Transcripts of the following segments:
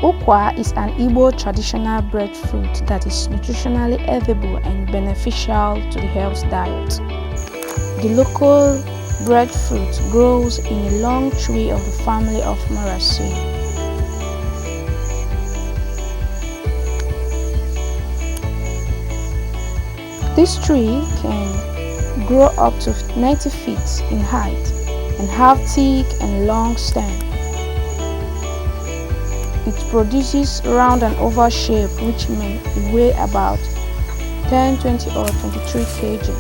Ukwa is an Igbo traditional breadfruit that is nutritionally edible and beneficial to the health diet. The local breadfruit grows in a long tree of the family of Maraceae. This tree can grow up to 90 feet in height and have thick and long stems. It produces round and oval shape which may weigh about 10, 20 or 23 kg.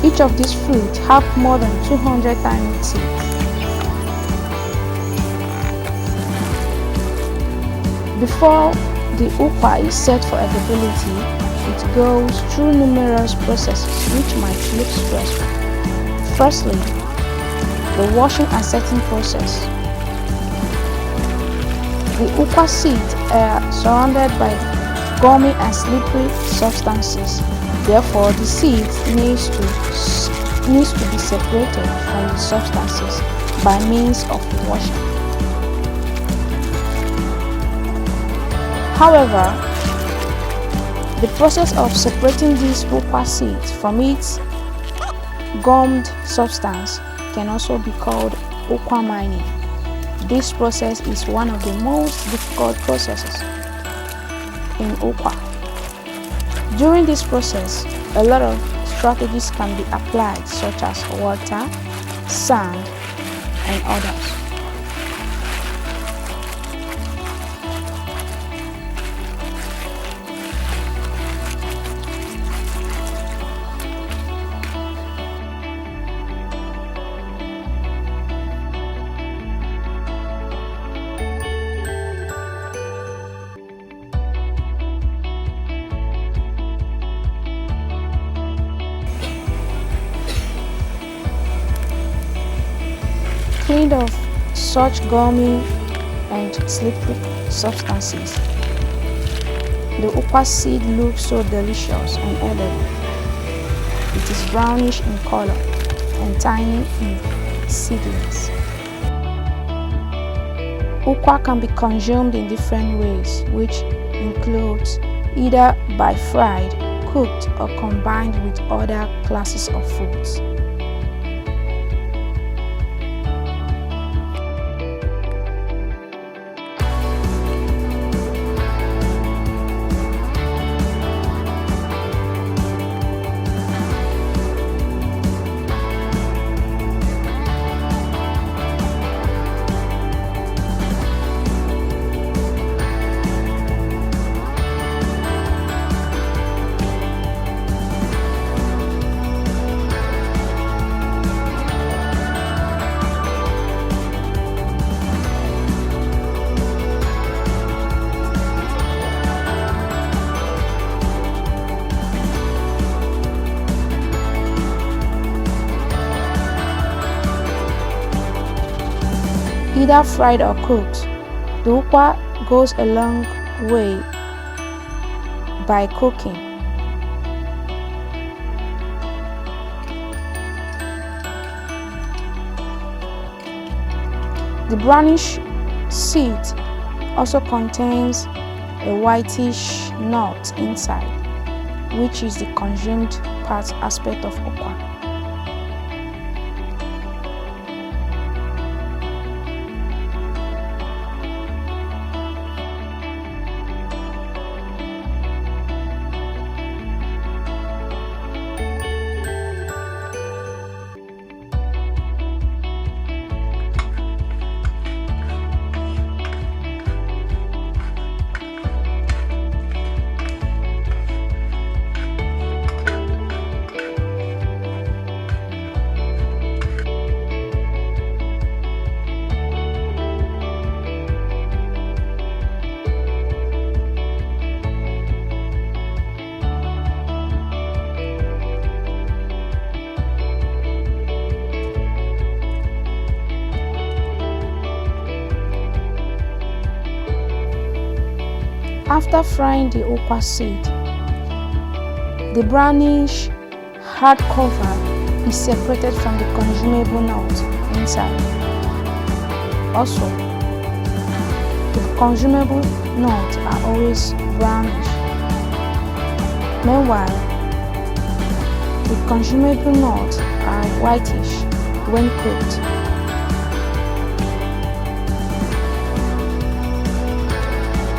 Each of these fruits have more than 200 tiny teeth. Before the ukwa is set for edibility, it goes through numerous processes which might look stressful. Firstly, the washing and setting process. The ukwa seeds are surrounded by gummy and slippery substances. Therefore, the seeds needs to be separated from the substances by means of washing. However, the process of separating these ukwa seeds from its gummed substance can also be called ukwa mining. This process is one of the most difficult processes in ukwa. During this process, a lot of strategies can be applied, such as water, sand, and others. Cleaned of such gummy and slippery substances, the ukwa seed looks so delicious and edible. It is brownish in color and tiny in seedlings. Ukwa can be consumed in different ways, which includes either by fried, cooked, or combined with other classes of foods. Either fried or cooked, the ukwa goes a long way by cooking. The brownish seed also contains a whitish nut inside, which is the consumed part aspect of ukwa. After frying the ukwa seed, the brownish hard cover is separated from the consumable nut inside. Also, consumable nuts are always brownish. Meanwhile, the consumable nuts are whitish when cooked.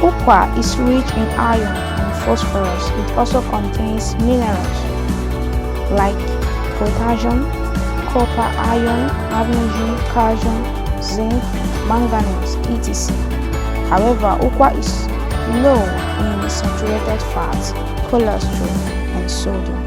Ukwa is rich in iron and phosphorus. It also contains minerals like potassium, copper, iron, magnesium, calcium, zinc, manganese, etc. However, ukwa is low in saturated fats, cholesterol, and sodium.